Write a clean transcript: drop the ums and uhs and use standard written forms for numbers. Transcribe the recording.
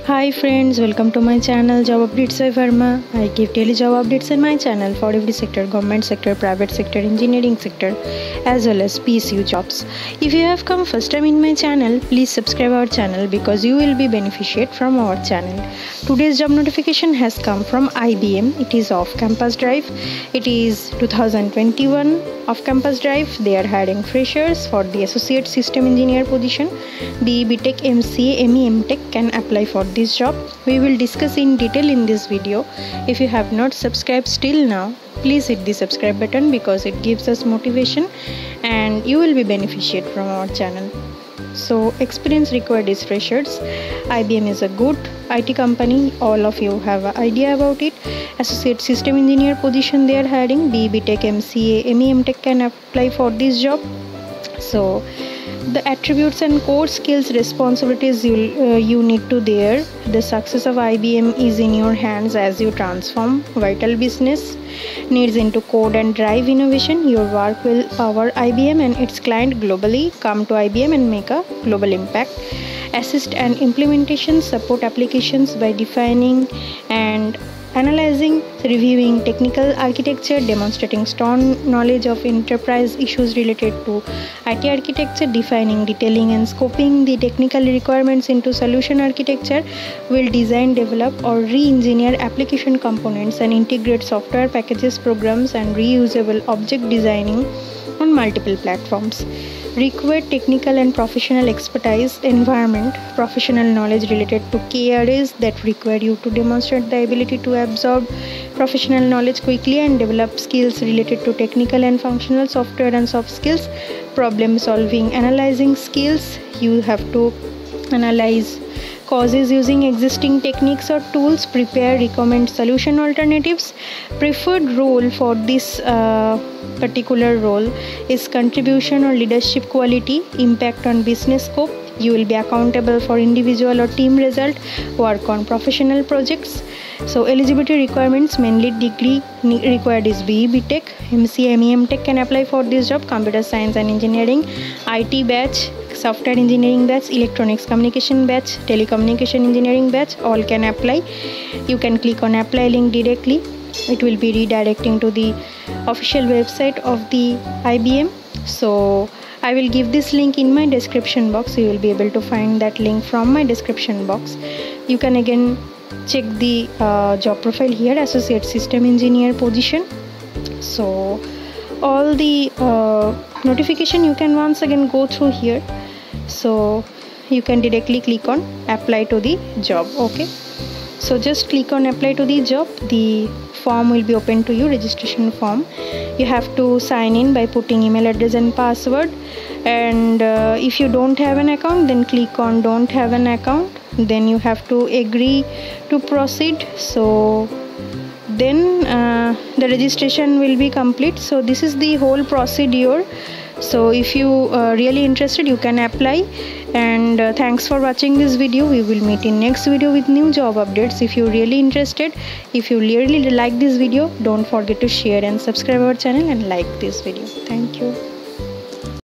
Hi friends, welcome to my channel Job Updates by Verma. I give daily job updates in my channel for every sector, government sector, private sector, engineering sector, as well as PSU jobs. If you have come first time in my channel, please subscribe our channel because you will be beneficiate from our channel. Today's job notification has come from IBM. It is off campus drive. It is 2021 off campus drive. They are hiring freshers for the associate system engineer position. The BTech, MCA, ME, MTech can apply for this job. We will discuss in detail in this video. If you have not subscribed still now, please hit the subscribe button because it gives us motivation and you will be beneficiate from our channel. So experience required is freshers. IBM is a good IT company. All of you have an idea about it. Associate system engineer position they are hiring. BTech, MCA, ME, MTech can apply for this job. So the attributes and core skills responsibilities you need to there. The success of IBM is in your hands as you transform vital business needs into code and drive innovation. Your work will power IBM and its client globally. Come to IBM and make a global impact. Assist and implementation support applications by defining and analyzing, reviewing technical architecture, demonstrating strong knowledge of enterprise issues related to IT architecture, defining, detailing and scoping the technical requirements into solution architecture, will design, develop or re-engineer application components and integrate software packages, programs and reusable object designing on multiple platforms. Required technical and professional expertise, environment, professional knowledge related to key areas that require you to demonstrate the ability to absorb professional knowledge quickly and develop skills related to technical and functional software and soft skills. Problem solving, analyzing skills. You have to analyze causes using existing techniques or tools, prepare, recommend solution alternatives. Preferred role for this particular role is contribution or leadership quality, impact on business scope. You will be accountable for individual or team result, work on professional projects. So eligibility requirements, mainly degree required is BE, BTech, MCA, ME, MTech can apply for this job. Computer science and engineering, IT batch, software engineering batch, electronics communication batch, telecommunication engineering batch, all can apply. You can click on apply link directly. It will be redirecting to the official website of the IBM. So I will give this link in my description box. You will be able to find that link from my description box. You can again check the job profile here, associate system engineer position. So all the notification you can once again go through here. So you can directly click on apply to the job. Okay, so just click on apply to the job. The form will be open to you, registration form. You have to sign in by putting email address and password, and if you don't have an account, then click on don't have an account. Then you have to agree to proceed. So then the registration will be complete. So this is the whole procedure. So if you really interested, you can apply. And thanks for watching this video. We will meet in next video with new job updates. If you really interested, if you really like this video, don't forget to share and subscribe our channel and like this video. Thank you.